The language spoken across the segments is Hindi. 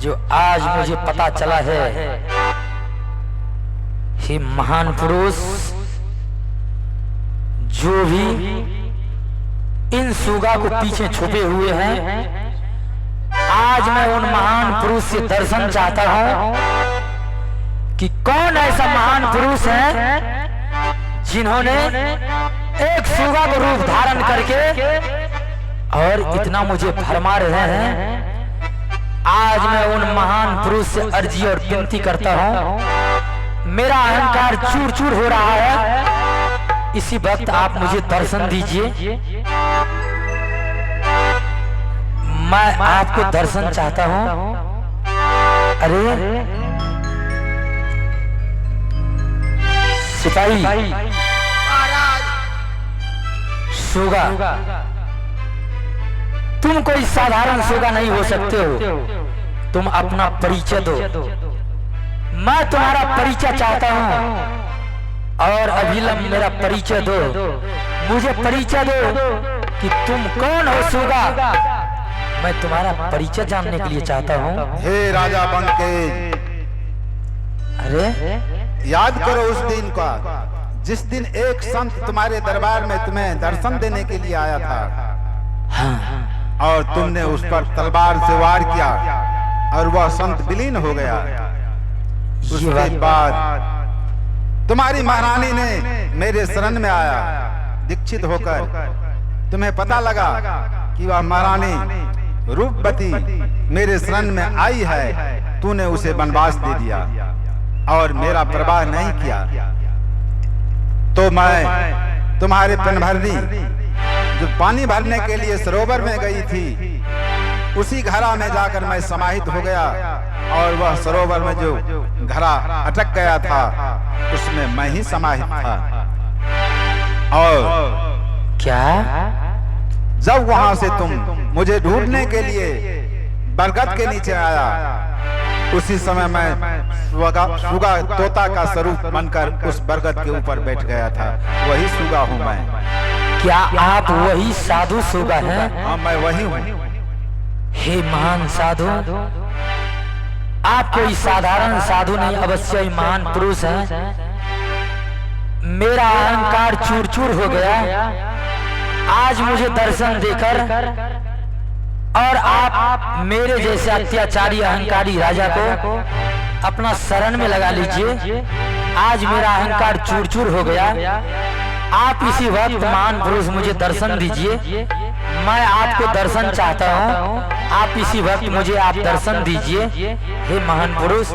जो आज मुझे पता चला है, हे महान पुरुष, जो भी इन सुगा को पीछे छुपे हुए हैं, आज मैं उन महान पुरुष से दर्शन चाहता हूं कि कौन ऐसा महान पुरुष है जिन्होंने एक सुगा को रूप धारण करके और इतना मुझे भरमा रहे हैं। आज मैं उन महान पुरुष से अर्जी और विनती करता हूं, मेरा अहंकार चूर चूर हो रहा है, इसी वक्त आप मुझे दर्शन दीजिए। मैं आपको दर्शन चाहता हूं। अरे सिपाही, सुगा, तुम कोई साधारण सुगा नहीं हो सकते हो, तुम अपना परिचय दो। मैं तुम्हारा परिचय चाहता हूं और अभिलंब मेरा परिचय दो। मुझे परिचय दो कि तुम कौन हो सुगा, मैं तुम्हारा परिचय जानने के लिए चाहता हूं। हे राजा बंकेज, अरे याद करो उस दिन का जिस दिन एक संत तुम्हारे दरबार में तुम्हें दर्शन देने के लिए आया था। हाँ, और तुमने उस पर तलवार से वार किया और वह संत विलीन हो गया। उसके बाद तुम्हारी महारानी ने मेरे शरण में आया दीक्षित होकर। तुम्हें पता लगा कि वह महारानी रूपवती मेरे शरण में आई है, तूने उसे वनवास दे दिया और मेरा प्रवाह नहीं किया। तो मैं तुम्हारे पेनभरनी जो पानी भरने के लिए सरोवर में गई थी, उसी घड़ा में जाकर मैं समाहित हो गया और वह सरोवर में जो घड़ा अटक गया था उसमें मैं ही समाहित था। और क्या जब वहां से तुम मुझे ढूंढने के लिए बरगद के नीचे आया, उसी समय मैं सुगा तोता का स्वरूप बनकर उस बरगद के ऊपर बैठ गया था। वही सुगा हूँ मैं। क्या आप वही साधु सुगा हैं? हाँ, मैं वही हूँ। हे महान साधु, आप कोई साधारण साधु नहीं, अवश्य ही महान पुरुष हैं। मेरा अहंकार चूर चूर हो गया आज मुझे दर्शन देकर, और आप मेरे जैसे अत्याचारी अहंकारी राजा को अपना शरण में लगा लीजिए। आज मेरा अहंकार चूर चूर हो गया। आप इसी वक्त महान पुरुष मुझे दर्शन दीजिए। मैं आपको दर्शन चाहता हूँ, आप इसी वक्त मुझे आप दर्शन दीजिए। हे महान पुरुष,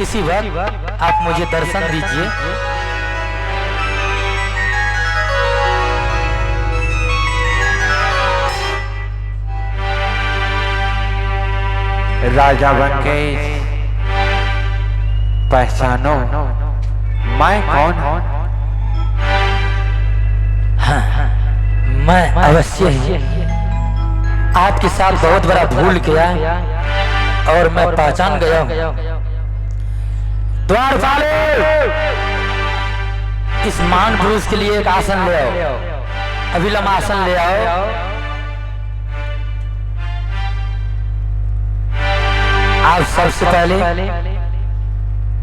इसी वक्त आप मुझे दर्शन दीजिए। राजा बंकेज, पहचानो मैं कौन हूँ? हाँ, मैं अवश्य ही आपके साथ बहुत बड़ा भूल किया और मैं पहचान गया हूँ। द्वारपाल, इस महान पुरुष के लिए एक आसन ले आओ, अभिलंब आसन ले आओ। आप सबसे पहले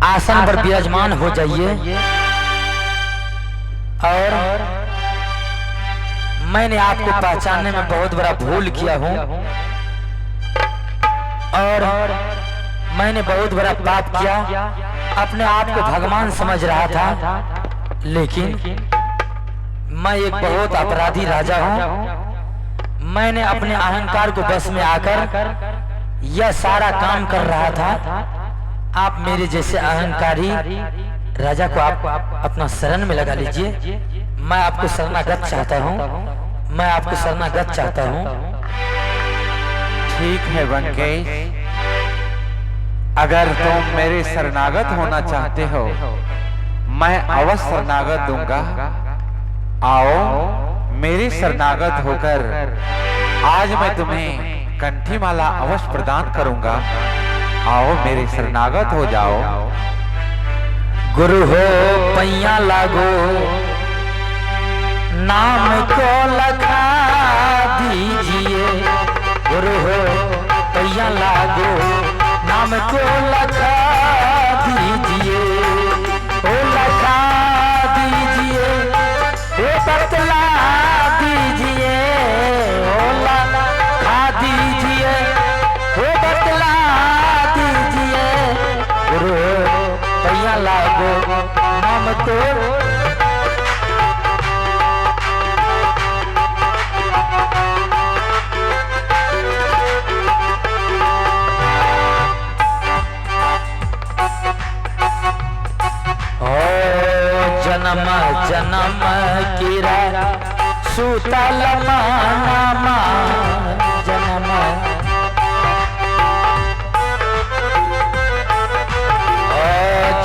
आसन पर विराजमान हो जाइए। और मैंने आपको पहचानने में बहुत बड़ा भूल किया हूं और मैंने बहुत बड़ा पाप किया। अपने आप को भगवान समझ रहा था, लेकिन मैं एक बहुत अपराधी राजा हूं। मैंने अपने अहंकार को बस में आकर यह सारा काम कर रहा था। आप मेरे जैसे अहंकारी राजा को आप अपना शरण में लगा लीजिए। मैं आपको शरणागत चाहता हूँ, मैं आपको शरणागत चाहता हूँ। ठीक है बंकेज, अगर तुम मेरे शरणागत होना चाहते हो, मैं अवश्य शरणागत दूंगा। आओ मेरे शरणागत होकर आज मैं तुम्हें कंठी माला अवश्य प्रदान करूंगा। आओ मेरे शरणागत हो जाओ। गुरु हो पैया लागो, नाम को लखा दीजिए। गुरु हो पैया लागो, नाम नाम को लखा दीजिए, ओ लखा दीजिए, ओ बतला दीजिए, ओ लखा दीजिए, ओ बतला दीजिए, गुरु पैया लागो नाम तो जन्म जन्म कीरा सूतल मानामा जन्म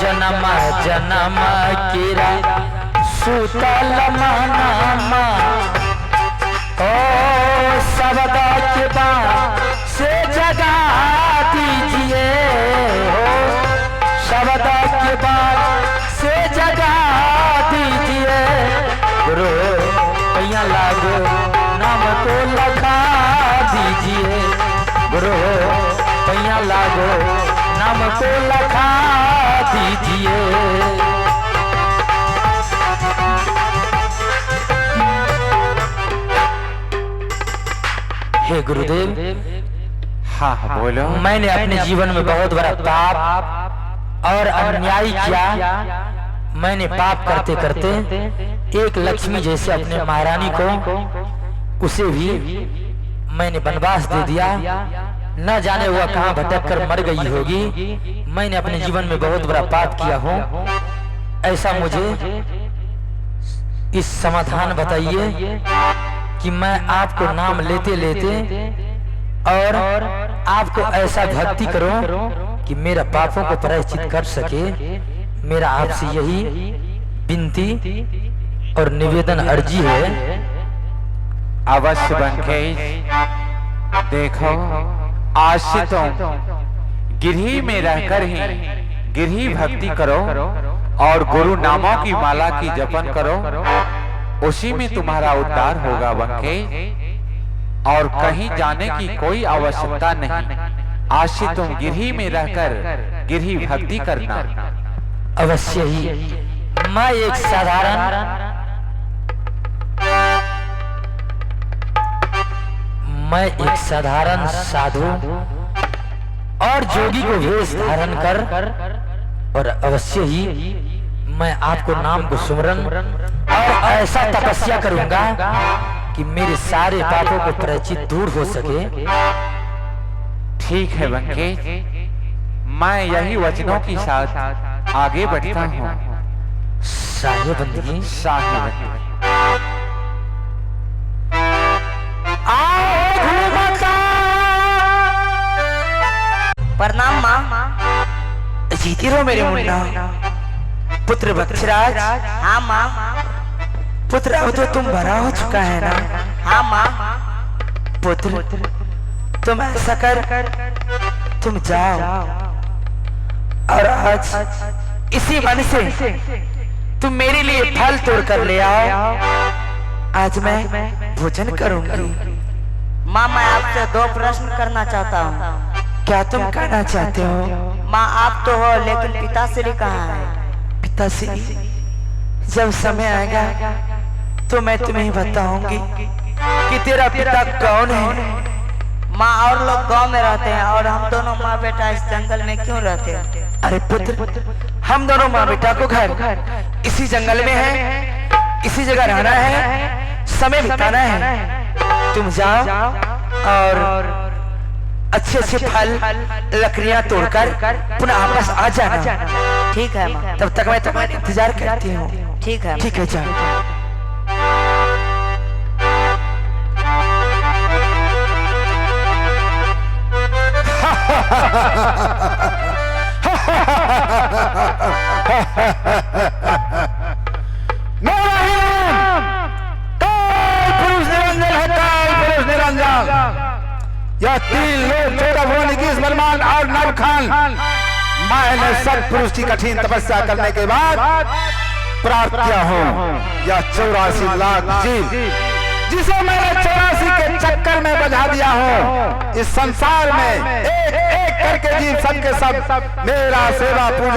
जन्म जन्म कीरा सूतल मानामा ओ सबदा के बाद से जगा दीजिए, हो सबदा के बाद से जगा दीजिए, गुरु पैया लागो नाम को लखा दीजिए, गुरु पैया लागो नाम को लखा दीजिए। हे गुरुदेव, हाँ बोलो। मैंने अपने जीवन में बहुत बड़ा पाप और अन्याय किया। मैंने पाप करते करते एक लक्ष्मी जैसे अपने महारानी को उसे भी मैंने वनवास दे दिया। न जाने वह कहाँ भटक कर मर गई होगी। मैंने अपने जीवन में बहुत बड़ा पाप किया हूँ। ऐसा मुझे इस समाधान बताइए कि मैं आपको नाम लेते लेते और आपको ऐसा भक्ति करूं कि मेरा पापों को प्रायश्चित कर सके। मेरा आपसे यही विनती और निवेदन अर्जी है। अवश्य बंकेश, देखो आश्रितों गिरही में रहकर ही गिरही भक्ति करो और गुरु नामों की माला की जपन करो, उसी में तुम्हारा उद्धार होगा बंकेश। और कहीं जाने की कोई आवश्यकता नहीं। आश्रितों गिरही में रहकर गिरही भक्ति करना। अवश्य ही मैं एक साधारण साधु और जोगी को वेश धारण कर और अवश्य ही मैं आपको नाम को सुमरन और ऐसा तपस्या करूंगा कि मेरे सारे पापों को प्रायश्चित दूर हो सके। ठीक है बंकेश, मैं यही वचनों के साथ आगे बढ़ता हूँ। साहेबंदी प्रणाम माँ। जीती रहो मेरे मुन्ना पुत्र बक्षराज। हाँ माँ। पुत्र अब तो तुम बड़ा हो चुका है ना। हाँ माँ। पुत्र तुम ऐसा कर, तुम जाओ और आज इसी मन से तुम मेरे लिए फल तोड़ कर ले आओ। आज मैं भोजन करूंगी। माँ मैं आपसे 2 प्रश्न करना चाहता हूँ। क्या तुम कहना चाहते हो? माँ आप तो हो लेकिन पिताश्री कहाँ है? पिताश्री जब समय आएगा तो मैं तुम्हें बताऊंगी कि तेरा पिता कौन है। माँ और लोग गांव में रहते हैं और हम दोनों माँ बेटा इस जंगल में क्यों रहते हैं? अरे पुत्र, हम दोनों माँ बेटा को घर इसी जंगल में है, इसी जगह रहना है, समय बिताना है। तुम जाओ और अच्छे अच्छे फल लकड़ियां तोड़कर पुनः वापस आ जाना। ठीक है माँ। तब तक मैं तुम्हारा इंतजार करती हूँ। ठीक है। ठीक है, जाओ। यह 3 लोग 14 भुवन 21 बलवान और नवखान मैंने सत्पुरुष की कठिन तपस्या करने के बाद प्राप्त किया हूँ। यह 84 लाख जीव जिसे मैंने 84 के चक्कर में बजा दिया हूँ। इस संसार में एक एक करके जीव सबके सब मेरा सेवा पूजा